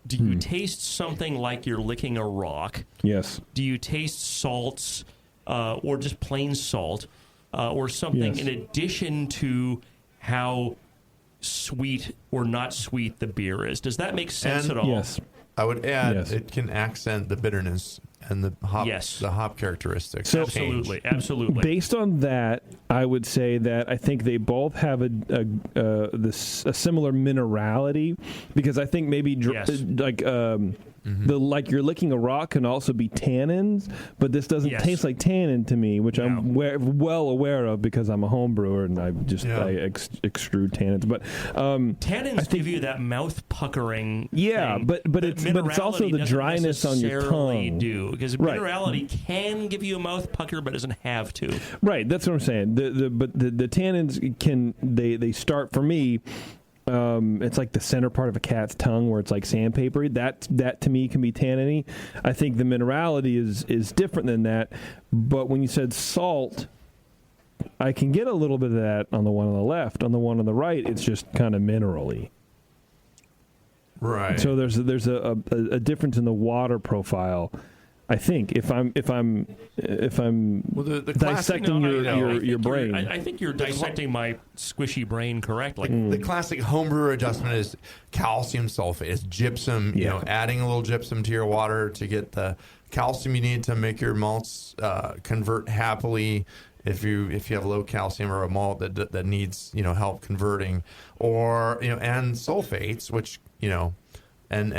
do you taste something like you're licking a rock?
Yes.
Do you taste salts or just plain salt or something in addition to how sweet or not sweet the beer is? Does that make sense at all?
Yes.
I would add it can accent the bitterness and the hop characteristics.
So,
absolutely.
Based on that, I would say that I think they both have a similar minerality, because I think maybe like you're licking a rock can also be tannins, but this doesn't taste like tannin to me, which I'm well aware of because I'm a home brewer and I extrude tannins. But
tannins give you that mouth puckering.
Yeah,
thing
but it's also the dryness on your tongue.
Because minerality can give you a mouth pucker, but doesn't have to.
Right, that's what I'm saying. But the tannins they start for me. It's like the center part of a cat's tongue where it's like sandpapery. That to me can be tanniny. I think the minerality is different than that. But when you said salt, I can get a little bit of that on the one on the left. On the one on the right, it's just kind of minerally.
Right.
So there's a difference in the water profile. I think if I'm dissecting your brain,
I think you're dissecting my squishy brain correctly.
The classic homebrewer adjustment is calcium sulfate. It's gypsum. You know, adding a little gypsum to your water to get the calcium you need to make your malts convert happily. If you have low calcium or a malt that needs help converting, or and sulfates, which And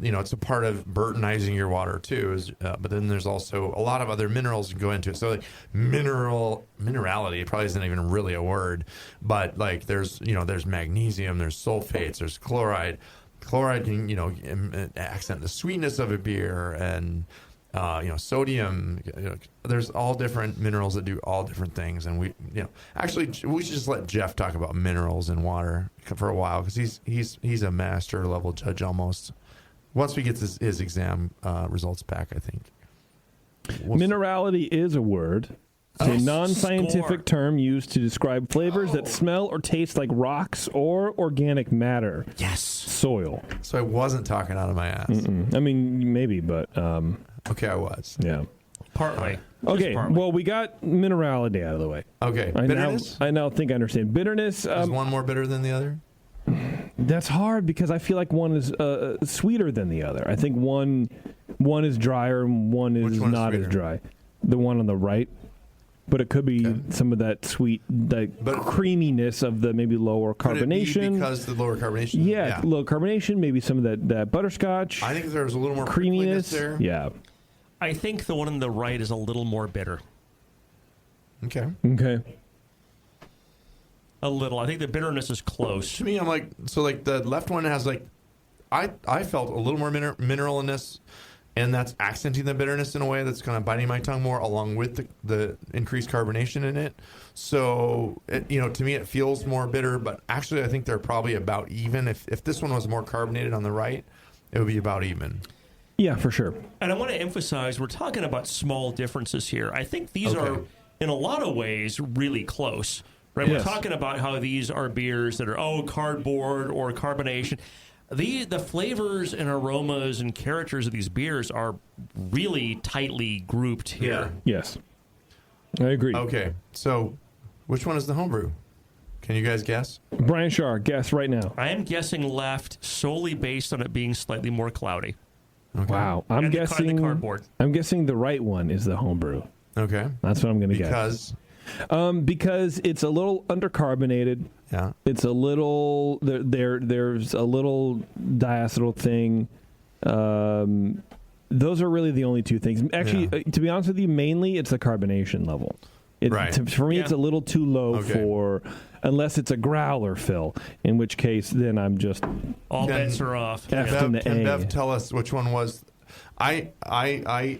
it's a part of Burtonizing your water too. But then there's also a lot of other minerals that go into it. So like minerality probably isn't even really a word, but like there's magnesium, there's sulfates, there's chloride. Chloride can accent the sweetness of a beer, and sodium. There's all different minerals that do all different things, and we should just let Jeff talk about minerals in water for a while, because he's a master level judge almost. Once we get his exam results back, I think.
Minerality is a word. It's a non-scientific term used to describe flavors that smell or taste like rocks or organic matter.
Yes.
Soil.
So I wasn't talking out of my ass.
I mean, maybe, but...
okay, I was.
Yeah.
Partly.
Okay, well, we got minerality out of the way.
Okay, bitterness?
I now think I understand. Bitterness.
Is one more bitter than the other?
That's hard because I feel like one is sweeter than the other. I think one is drier and one is not as dry. The one on the right. But it could be some of that sweet, creaminess of the maybe lower carbonation.
Could it be because the lower carbonation?
Yeah, low carbonation, maybe some of that butterscotch.
I think there's a little more
creaminess
there.
Yeah.
I think the one on the right is a little more bitter.
Okay.
A little. I think the bitterness is close.
To me, I'm like, so like the left one has like, I felt a little more mineralness, and that's accenting the bitterness in a way that's kind of biting my tongue more, along with the increased carbonation in it. So, to me, it feels more bitter, but actually I think they're probably about even. If this one was more carbonated on the right, it would be about even.
Yeah, for sure.
And I want to emphasize, we're talking about small differences here. I think these are, in a lot of ways, really close. Right? Yes. We're talking about how these are beers that are, cardboard or carbonation. The flavors and aromas and characters of these beers are really tightly grouped here.
Yeah. Yes. I agree.
Okay, so which one is the homebrew? Can you guys guess?
Brian Shaw, guess right now.
I am guessing left solely based on it being slightly more cloudy.
Okay. Wow. I'm guessing
the cardboard.
I'm guessing the right one is the homebrew.
Okay.
That's what I'm going to guess. Because it's a little undercarbonated.
Yeah.
It's a little there's a little diacetyl thing. Those are really the only two things. Actually, to be honest with you, mainly it's the carbonation level.
Right.
For me, it's a little too low for, unless it's a growler fill, in which case then I'm just
all bets are off.
Can Bev tell us which one was? I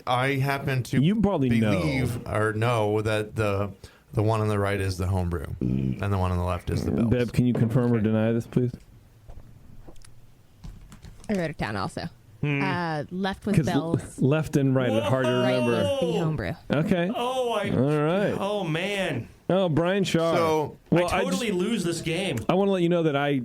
happen to believe or know that the one on the right is the homebrew, and the one on the left is the Bell's.
Bev, can you confirm or deny this, please?
I wrote it down also. Left was Bell's.
Left and right are hard to remember.
Right was the homebrew.
Okay.
All
right.
Oh, man.
Oh, Brian Shaw.
So,
I totally lose this game.
I want to let you know that I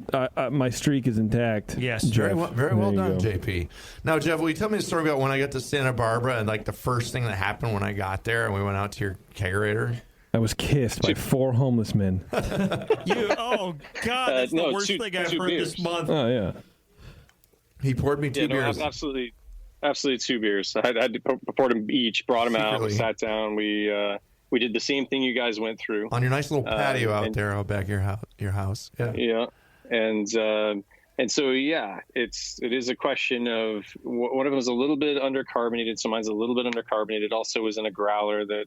my streak is intact.
Yes.
Very well done, JP. Now, Jeff, will you tell me the story about when I got to Santa Barbara and like the first thing that happened when I got there and we went out to your kegerator?
I was kissed by 4 homeless men.
Oh, God. That's the worst thing I've heard this month.
Oh, yeah.
He poured me 2 beers.
Absolutely 2 beers. I had poured them each, brought them out, we sat down. We did the same thing you guys went through
on your nice little patio out there out back your house.
Yeah. And so it is a question of one of them is a little bit undercarbonated, so mine's a little bit undercarbonated. Also was in a growler that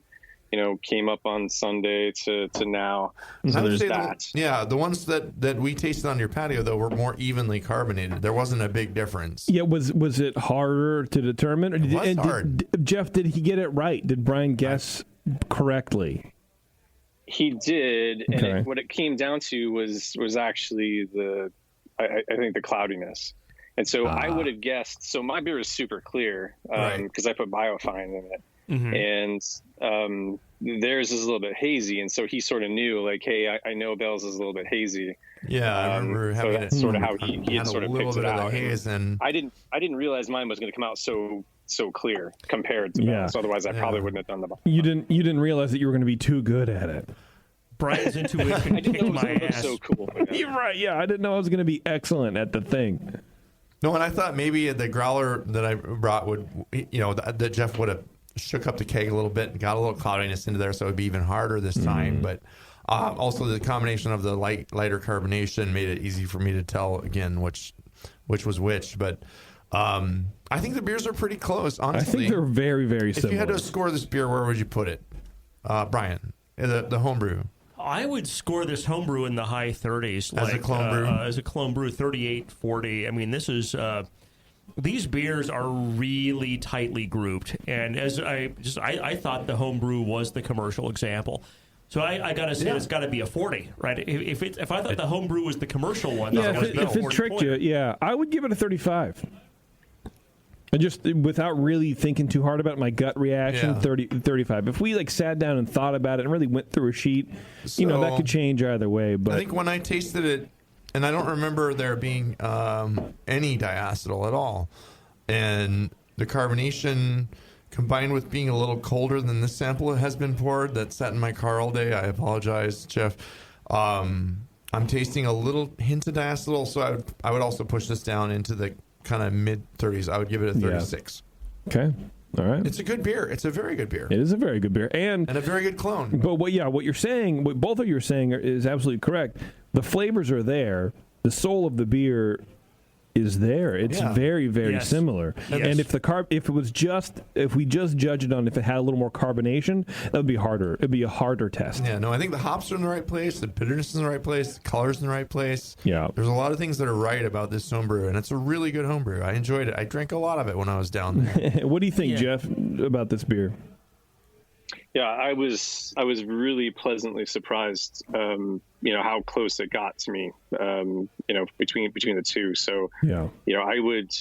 came up on Sunday to now. So there's that.
The ones that we tasted on your patio, though, were more evenly carbonated. There wasn't a big difference.
Yeah, was it harder to determine?
It was hard.
Jeff, did he get it right? Did Brian guess correctly?
He did, and what it came down to was actually I think the cloudiness. And so I would have guessed. So my beer is super clear because I put biofine in it. Mm-hmm. And theirs is a little bit hazy, and so he sort of knew, like, hey, I know Bell's is a little bit hazy.
Yeah, I remember having
so that's sort of how he had sort of picked it out.
Haze and
I didn't realize mine was going to come out so clear compared to Bell's. Otherwise, I probably wouldn't have done the.
You didn't realize that you were going to be too good at it.
Brian's intuition kicked my ass.
So cool.
You're right. Yeah, I didn't know I was going to be excellent at the thing.
No, and I thought maybe the growler that I brought would, that Jeff would have shook up the keg a little bit and got a little cloudiness into there, so it would be even harder this time. But also the combination of the lighter carbonation made it easy for me to tell again which was which. But I think the beers are pretty close, honestly.
I think they're very, very similar.
If you had to score this beer, where would you put it, Brian? The homebrew.
I would score this homebrew in the high 30s.
As a clone brew?
As a clone brew, 38, 40. I mean, this is... these beers are really tightly grouped. And as I thought the homebrew was the commercial example. So I got to say it's got to be a 40, right? If I thought the homebrew was the commercial one...
if it tricked you, I would give it a 35. And just without really thinking too hard about it, my gut reaction, 35. If we sat down and thought about it and really went through a sheet, that could change either way. But
I think when I tasted it, and I don't remember there being any diacetyl at all, and the carbonation combined with being a little colder than this sample has been poured that sat in my car all day. I apologize, Jeff. I'm tasting a little hint of diacetyl, so I would also push this down into the kind of mid-30s. I would give it a 36.
Yeah. Okay. All right.
It's a good beer. It's a very good beer.
It is a very good beer. And
a very good clone.
But what you're saying, what both of you are saying is absolutely correct. The flavors are there. The soul of the beer is there. It's very, very similar. Yes. And if we just judge it on if it had a little more carbonation, that would be harder. It'd be a harder test.
Yeah, no, I think the hops are in the right place, the bitterness is in the right place, the color's in the right place.
Yeah.
There's a lot of things that are right about this homebrew, and it's a really good homebrew. I enjoyed it. I drank a lot of it when I was down there.
What do you think, Jeff, about this beer?
Yeah, I was really pleasantly surprised, how close it got to me, between the two. So, I would,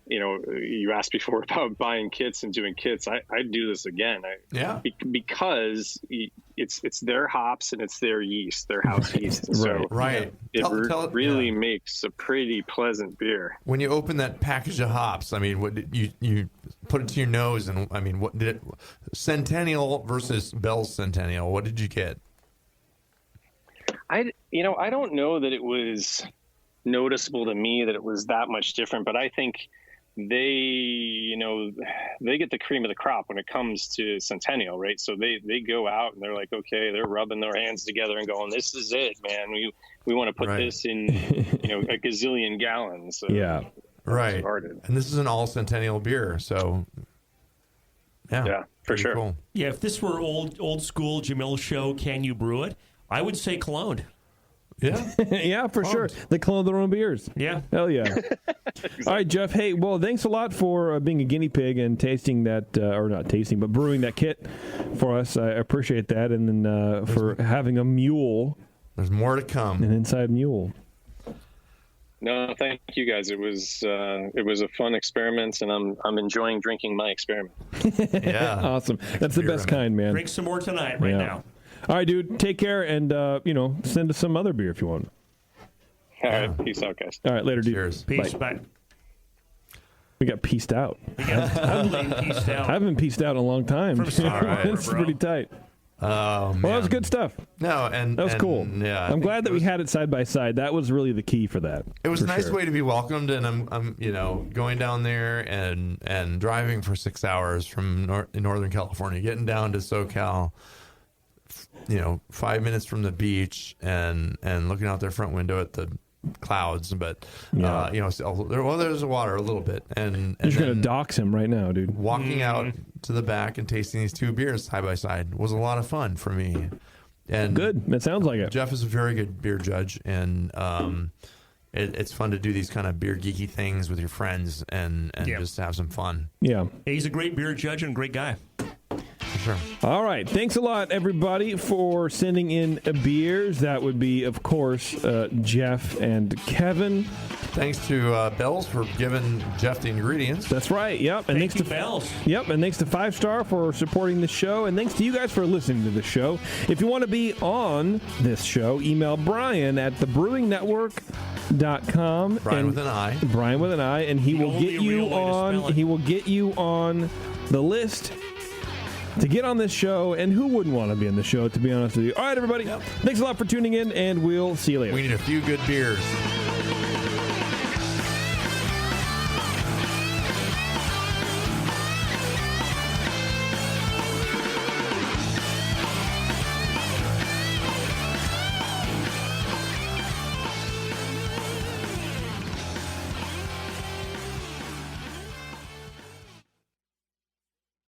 you asked before about buying kits and doing kits. I'd do this again. Because it's their hops and it's their yeast, their house yeast. And so it really makes a pretty pleasant beer.
When you open that package of hops, I mean, what did you put it to your nose, and I mean, what did it? Centennial versus Bell's Centennial. What did you get?
I don't know that it was noticeable to me that it was that much different, but I think they get the cream of the crop when it comes to Centennial, right? So they go out and they're like, okay, they're rubbing their hands together and going, this is it, man. We want to put this in, a gazillion gallons. So
right. And this is an all Centennial beer, so
yeah, for sure.
Cool.
Yeah, if this were old school Jamil show, Can You Brew It? I would say cloned.
Yeah.
Yeah, for sure. They clone their own beers.
Yeah.
Hell yeah. Exactly. All right, Jeff. Hey, well, thanks a lot for being a guinea pig and tasting that, or not tasting, but brewing that kit for us. I appreciate that. And then for having a mule.
There's more to come.
An inside mule.
No, thank you guys. It was a fun experiment, and I'm enjoying drinking my experiment.
Yeah. Awesome. That's the best kind, man.
Drink some more tonight right now.
All right, dude. Take care, and send us some other beer if you want.
All right, peace out, guys.
All right, later, dude.
Cheers.
Peace. Bye.
We got pieced out.
Pieced out.
I haven't been pieced out in a long time.
It's
pretty tight.
Oh, man.
Well, that was good stuff.
No, and
that was cool.
Yeah,
I'm glad that we had it side by side. That was really the key for that.
It was a nice way to be welcomed, and I'm going down there and driving for 6 hours from Northern California, getting down to SoCal. 5 minutes from the beach and looking out their front window at the clouds, but there's the water a little bit, and
you're gonna dox him right now, dude.
Walking out to the back and tasting these two beers side by side was a lot of fun for me. And
good, it sounds like it.
Jeff is a very good beer judge, and it's fun to do these kind of beer geeky things with your friends and just have some fun.
Yeah,
he's a great beer judge and a great guy.
Sure.
All right. Thanks a lot, everybody, for sending in beers. That would be, of course, Jeff and Kevin.
Thanks to Bell's for giving Jeff the ingredients.
That's right. Yep. And
thanks to Bell's.
Yep. And thanks to 5 Star for supporting the show. And thanks to you guys for listening to the show. If you want to be on this show, email Brian at thebrewingnetwork.com.
Brian with an I.
Brian with an I. And he will get you on. He will get you on the list to get on this show, and who wouldn't want to be on the show, to be honest with you. All right, everybody. Yep. Thanks a lot for tuning in, and we'll see you later.
We need a few good beers.